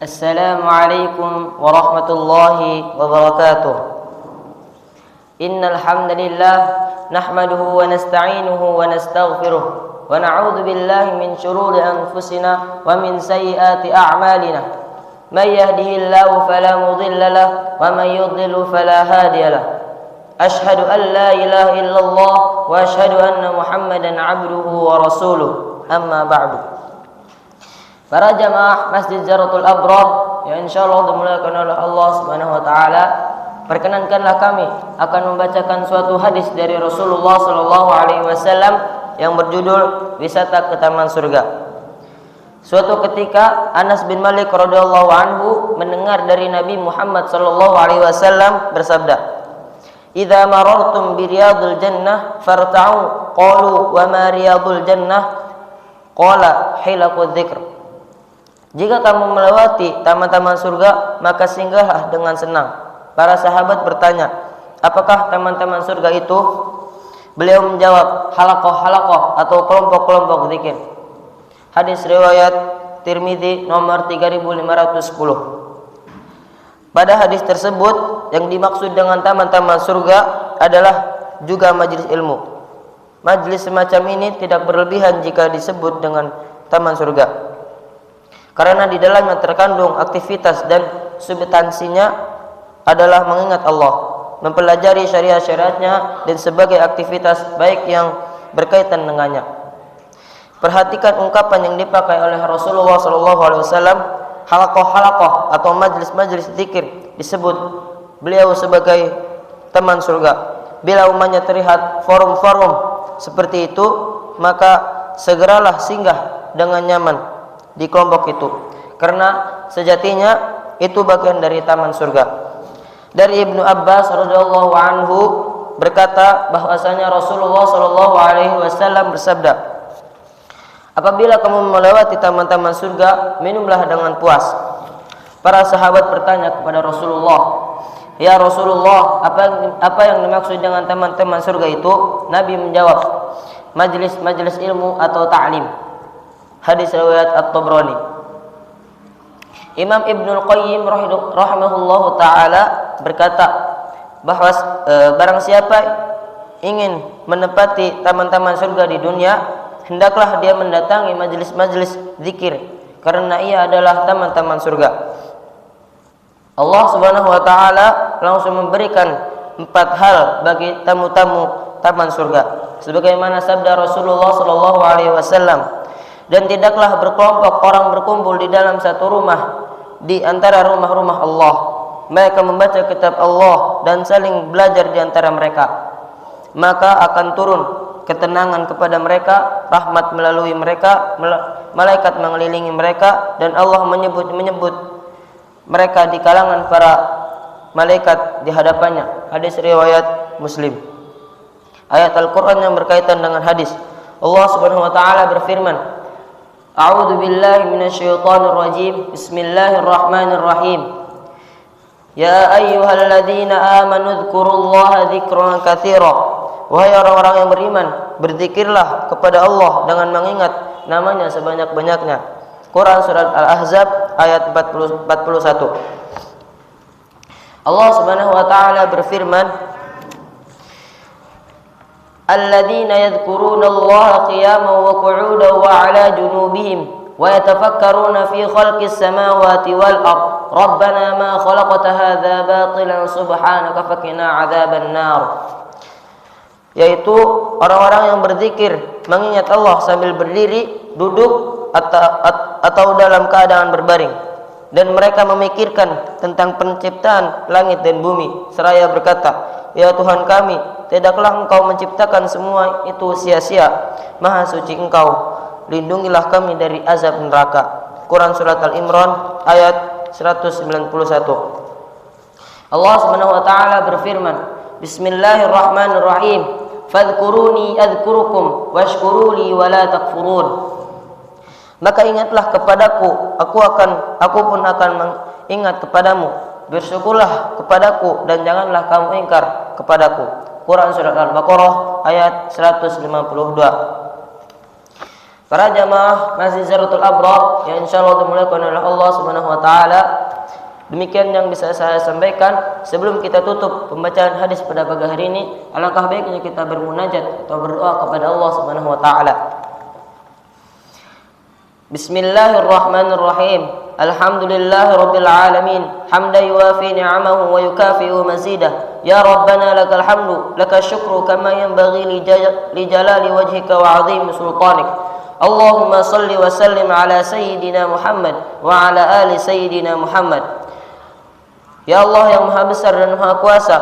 Assalamualaikum warahmatullahi wabarakatuh. Innal hamdalillah nahmaduhu wa nasta'inuhu wa nastaghfiruh wa na'udzu billahi min shururi anfusina wa min sayyiati a'malina. May yahdihillahu fala mudilla lahu wa may yudlil fala hadiya lahu. Ashhadu an la ilaha illallah wa ashhadu anna Muhammadan 'abduhu wa rasuluh. Amma ba'du. Para jamaah Masjid Zaratul Abrar yang insyaallah dimuliakan oleh Allah Subhanahu wa taala, perkenankanlah kami akan membacakan suatu hadis dari Rasulullah sallallahu alaihi wasallam yang berjudul Wisata ke Taman Surga. Suatu ketika Anas bin Malik radhiyallahu anhu mendengar dari Nabi Muhammad sallallahu alaihi wasallam bersabda, "Idza marartum bi riyadil jannah farta'u." Qalu, "Wa ma riyadul jannah?" Qala, "Hilaqudz dzikr." Jika kamu melewati taman-taman surga, maka singgahlah dengan senang. Para sahabat bertanya, apakah taman-taman surga itu? Beliau menjawab, halaqah-halaqah atau kelompok-kelompok zikir. Hadis riwayat Tirmidzi nomor 3510. Pada hadis tersebut, yang dimaksud dengan taman-taman surga adalah juga majelis ilmu. Majelis semacam ini tidak berlebihan jika disebut dengan taman surga, karena di dalamnya terkandung aktivitas dan substansinya adalah mengingat Allah, mempelajari syariat-syariatnya dan sebagai aktivitas baik yang berkaitan dengannya. Perhatikan ungkapan yang dipakai oleh Rasulullah SAW, halaqah-halaqah atau majlis-majlis zikir disebut beliau sebagai taman surga. Bila umpamanya terlihat forum-forum seperti itu, maka segeralah singgah dengan nyaman di kelompok itu, karena sejatinya itu bagian dari taman surga. Dari Ibnu Abbas radhiyallahu anhu berkata bahwasanya Rasulullah sallallahu alaihi wasallam bersabda, apabila kamu melewati taman-taman surga, minumlah dengan puas. Para sahabat bertanya kepada Rasulullah, "Ya Rasulullah, apa yang dimaksud dengan taman-taman surga itu?" Nabi menjawab, "Majlis-majlis ilmu atau ta'lim." Hadis riwayat At-Tabrani. Imam Ibnul Qayyim rahimahullahu taala berkata bahwa barang siapa ingin menempati taman-taman surga di dunia, hendaklah dia mendatangi majelis-majelis zikir, karena ia adalah taman-taman surga. Allah Subhanahu wa taala langsung memberikan 4 hal bagi tamu-tamu taman surga, sebagaimana sabda Rasulullah sallallahu alaihi wasallam, dan tidaklah berkelompok orang berkumpul di dalam satu rumah di antara rumah-rumah Allah. Mereka membaca kitab Allah dan saling belajar di antara mereka, maka akan turun ketenangan kepada mereka, rahmat melalui mereka, malaikat mengelilingi mereka, dan Allah menyebut mereka di kalangan para malaikat di hadapannya. Hadis riwayat Muslim. Ayat Al-Quran yang berkaitan dengan hadis, Allah Subhanahu wa taala berfirman, A'udzu billahi minasyaitonir rajim. Bismillahirrahmanirrahim. Ya ayyuhalladzina amanu dzkurullaha dzikran katsira. Wahai orang-orang yang beriman, berzikirlah kepada Allah dengan mengingat namanya sebanyak-banyaknya. Quran surat Al-Ahzab ayat 41. Allah Subhanahu wa taala berfirman, alladzina yadhkuruna Allaha qiyaman wa qu'udan wa 'ala junubihim wa yatafakkaruna fi khalqis samawati wal ard rabbana ma khalaqta hadza batilan subhanaka faqina 'adzaban nar. Yaitu orang-orang yang berzikir mengingat Allah sambil berdiri, duduk atau dalam keadaan berbaring, dan mereka memikirkan tentang penciptaan langit dan bumi seraya berkata, ya Tuhan kami, tidaklah Engkau menciptakan semua itu sia-sia. Maha suci Engkau, lindungilah kami dari azab neraka. Quran surat Al-Imran ayat 191. Allah Subhanahu wa taala berfirman, Bismillahirrahmanirrahim. Fadhkuruni adzkurukum washkuruli wala takfurun. Maka ingatlah kepadaku, aku pun akan mengingat kepadamu. Bersyukurlah kepadaku dan janganlah kamu ingkar kepadaku. Quran surat Al-Baqarah ayat 152. Para jamaah Masjid Zaratul Abrar yang insyaallah dimuliakan oleh Allah Subhanahu wa taala, demikian yang bisa saya sampaikan. Sebelum kita tutup pembacaan hadis pada pagi hari ini, alangkah baiknya kita bermunajat atau berdoa kepada Allah Subhanahu wa taala. Bismillahirrahmanirrahim. Alhamdulillahirabbil alamin. Hamdan yuwafi ni'amahu wa yukafi'u mazidah. Ya Rabbana lakal hamdu, lakal syukru kama yanbaghi li jalali wajhika wa 'azimi sultanik. Allahumma salli wa sallim ala sayyidina Muhammad wa ala ali sayyidina Muhammad. Ya Allah yang Maha Besar dan Maha Kuasa,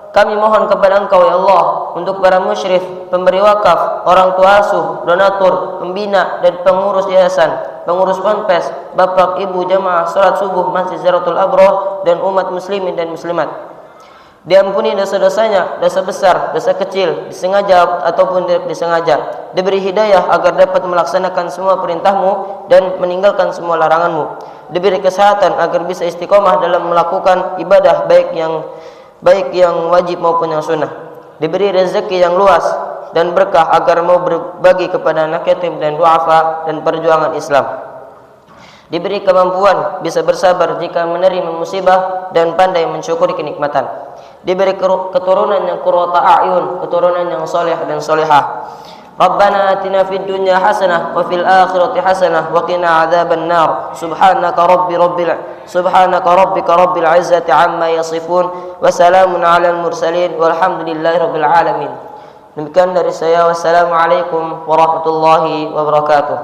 kami mohon kepada Engkau ya Allah untuk para musyrif, pemberi wakaf, orang tua asuh, donatur, pembina dan pengurus yayasan, pengurus ponpes, bapak ibu jamaah salat subuh Masjid Zaratul Abrar dan umat muslimin dan muslimat. Diampuni dosa-dosanya, dosa besar, dosa kecil, disengaja ataupun tidak disengaja. Diberi hidayah agar dapat melaksanakan semua perintah-Mu dan meninggalkan semua larangan-Mu. Diberi kesehatan agar bisa istiqomah dalam melakukan ibadah baik yang wajib maupun yang sunnah. Diberi rezeki yang luas dan berkah agar mau berbagi kepada anak yatim dan duafa dan perjuangan Islam. Diberi kemampuan bisa bersabar jika menerima musibah dan pandai mensyukuri kenikmatan. Diberi keturunan yang qurrata a'yun, keturunan yang soleh dan solehah. Rabbana atina fid dunya hasanah wa fil akhirati hasanah wa qina adzaban nar. Subhanaka rabbika rabbil izzati amma yasifun wa salamun alal mursalin walhamdulillahi rabbil alamin. Demikian dari saya, wassalamualaikum warahmatullahi wabarakatuh.